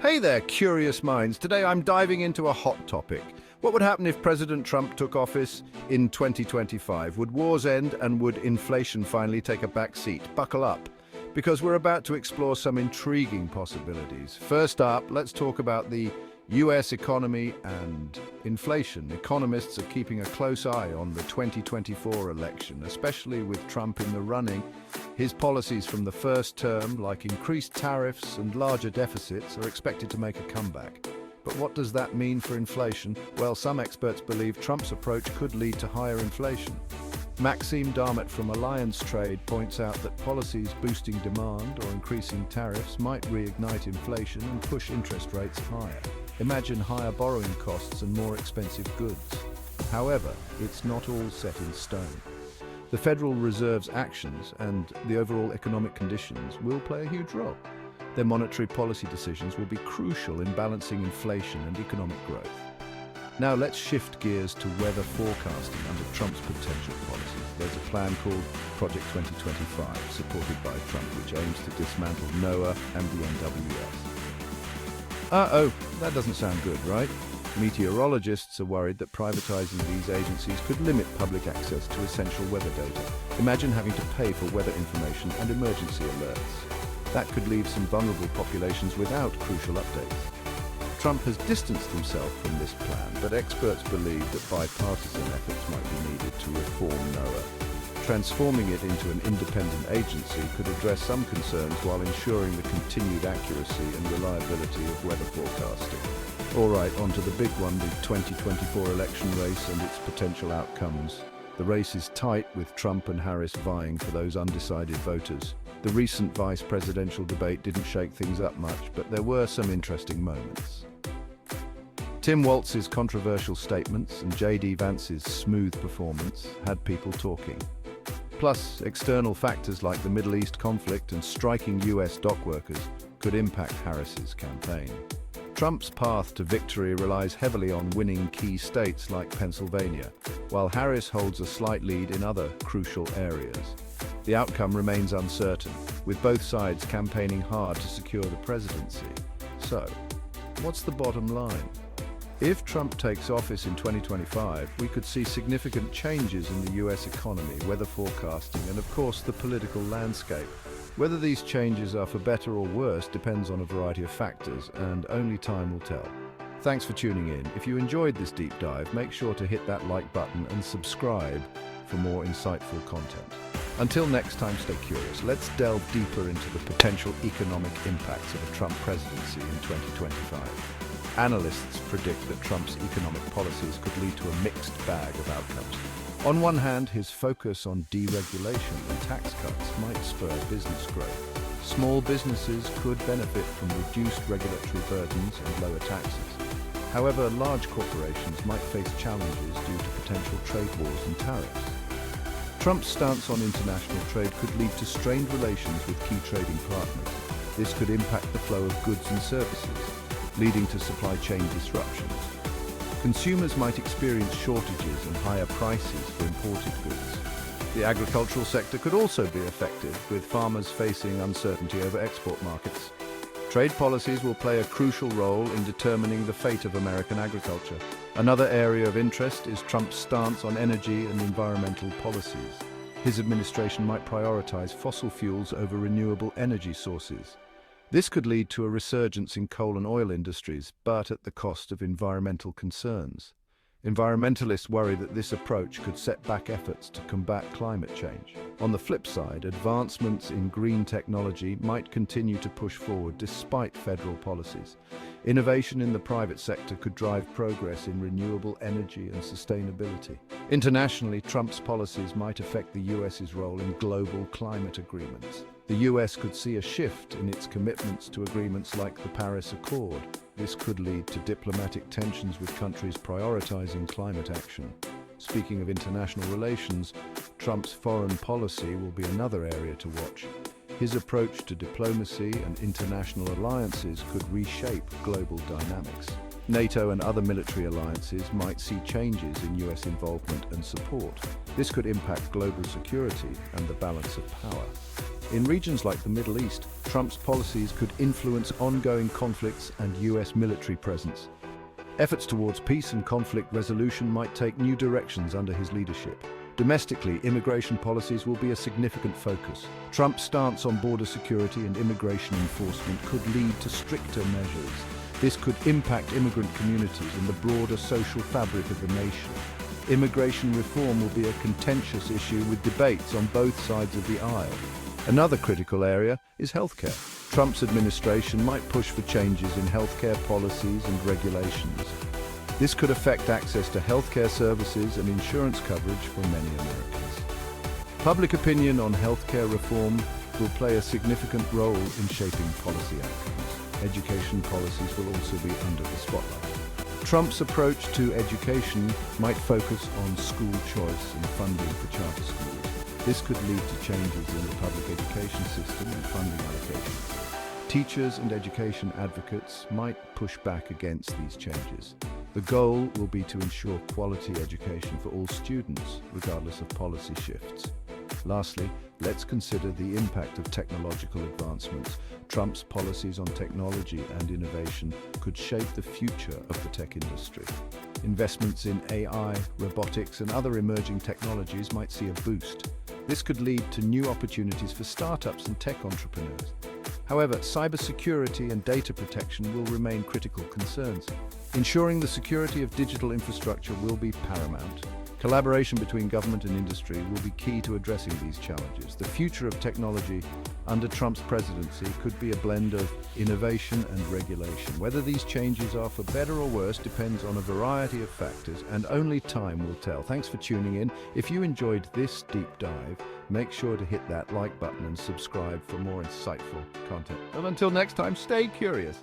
Hey there, curious minds. Today I'm diving into a hot topic. What would happen if President Trump took office in 2025? Would wars end and would inflation finally take a back seat? Buckle up, because we're about to explore some intriguing possibilities. First up, let's talk about the US economy and inflation. Economists are keeping a close eye on the 2024 election, especially with Trump in the running. His policies from the first term, like increased tariffs and larger deficits, are expected to make a comeback. But what does that mean for inflation? Well, some experts believe Trump's approach could lead to higher inflation. Maxime Darmot from Alliance Trade points out that policies boosting demand or increasing tariffs might reignite inflation and push interest rates higher. Imagine higher borrowing costs and more expensive goods. However, it's not all set in stone. The Federal Reserve's actions and the overall economic conditions will play a huge role. Their monetary policy decisions will be crucial in balancing inflation and economic growth. Now let's shift gears to weather forecasting under Trump's potential policies. There's a plan called Project 2025, supported by Trump, which aims to dismantle NOAA and the NWS. Uh-oh, that doesn't sound good, right? Meteorologists are worried that privatizing these agencies could limit public access to essential weather data. Imagine having to pay for weather information and emergency alerts. That could leave some vulnerable populations without crucial updates. Trump has distanced himself from this plan, but experts believe that bipartisan efforts might be needed to reform NOAA. Transforming it into an independent agency could address some concerns while ensuring the continued accuracy and reliability of weather forecasting. All right, on to the big one, the 2024 election race and its potential outcomes. The race is tight, with Trump and Harris vying for those undecided voters. The recent vice presidential debate didn't shake things up much, but there were some interesting moments. Tim Walz's controversial statements and J.D. Vance's smooth performance had people talking. Plus, external factors like the Middle East conflict and striking US dock workers could impact Harris's campaign. Trump's path to victory relies heavily on winning key states like Pennsylvania, while Harris holds a slight lead in other crucial areas. The outcome remains uncertain, with both sides campaigning hard to secure the presidency. So, what's the bottom line? If Trump takes office in 2025, we could see significant changes in the US economy, weather forecasting, and of course the political landscape. Whether these changes are for better or worse depends on a variety of factors, and only time will tell. Thanks for tuning in. If you enjoyed this deep dive, make sure to hit that like button and subscribe for more insightful content. Until next time, stay curious. Let's delve deeper into the potential economic impacts of a Trump presidency in 2025. Analysts predict that Trump's economic policies could lead to a mixed bag of outcomes. On one hand, his focus on deregulation and tax cuts might spur business growth. Small businesses could benefit from reduced regulatory burdens and lower taxes. However, large corporations might face challenges due to potential trade wars and tariffs. Trump's stance on international trade could lead to strained relations with key trading partners. This could impact the flow of goods and services, leading to supply chain disruptions. Consumers might experience shortages and higher prices for imported goods. The agricultural sector could also be affected, with farmers facing uncertainty over export markets. Trade policies will play a crucial role in determining the fate of American agriculture. Another area of interest is Trump's stance on energy and environmental policies. His administration might prioritize fossil fuels over renewable energy sources. This could lead to a resurgence in coal and oil industries, but at the cost of environmental concerns. Environmentalists worry that this approach could set back efforts to combat climate change. On the flip side, advancements in green technology might continue to push forward despite federal policies. Innovation in the private sector could drive progress in renewable energy and sustainability. Internationally, Trump's policies might affect the US's role in global climate agreements. The US could see a shift in its commitments to agreements like the Paris Accord. This could lead to diplomatic tensions with countries prioritizing climate action. Speaking of international relations, Trump's foreign policy will be another area to watch. His approach to diplomacy and international alliances could reshape global dynamics. NATO and other military alliances might see changes in US involvement and support. This could impact global security and the balance of power. In regions like the Middle East, Trump's policies could influence ongoing conflicts and US military presence. Efforts towards peace and conflict resolution might take new directions under his leadership. Domestically, immigration policies will be a significant focus. Trump's stance on border security and immigration enforcement could lead to stricter measures. This could impact immigrant communities and the broader social fabric of the nation. Immigration reform will be a contentious issue with debates on both sides of the aisle. Another critical area is healthcare. Trump's administration might push for changes in healthcare policies and regulations. This could affect access to healthcare services and insurance coverage for many Americans. Public opinion on healthcare reform will play a significant role in shaping policy outcomes. Education policies will also be under the spotlight. Trump's approach to education might focus on school choice and funding for charter schools. This could lead to changes in the public education system and funding allocations. Teachers and education advocates might push back against these changes. The goal will be to ensure quality education for all students, regardless of policy shifts. Lastly, let's consider the impact of technological advancements. Trump's policies on technology and innovation could shape the future of the tech industry. Investments in AI, robotics, and other emerging technologies might see a boost. This could lead to new opportunities for startups and tech entrepreneurs. However, cybersecurity and data protection will remain critical concerns. Ensuring the security of digital infrastructure will be paramount. Collaboration between government and industry will be key to addressing these challenges. The future of technology under Trump's presidency could be a blend of innovation and regulation. Whether these changes are for better or worse depends on a variety of factors, and only time will tell. Thanks for tuning in. If you enjoyed this deep dive, make sure to hit that like button and subscribe for more insightful content. And until next time, stay curious.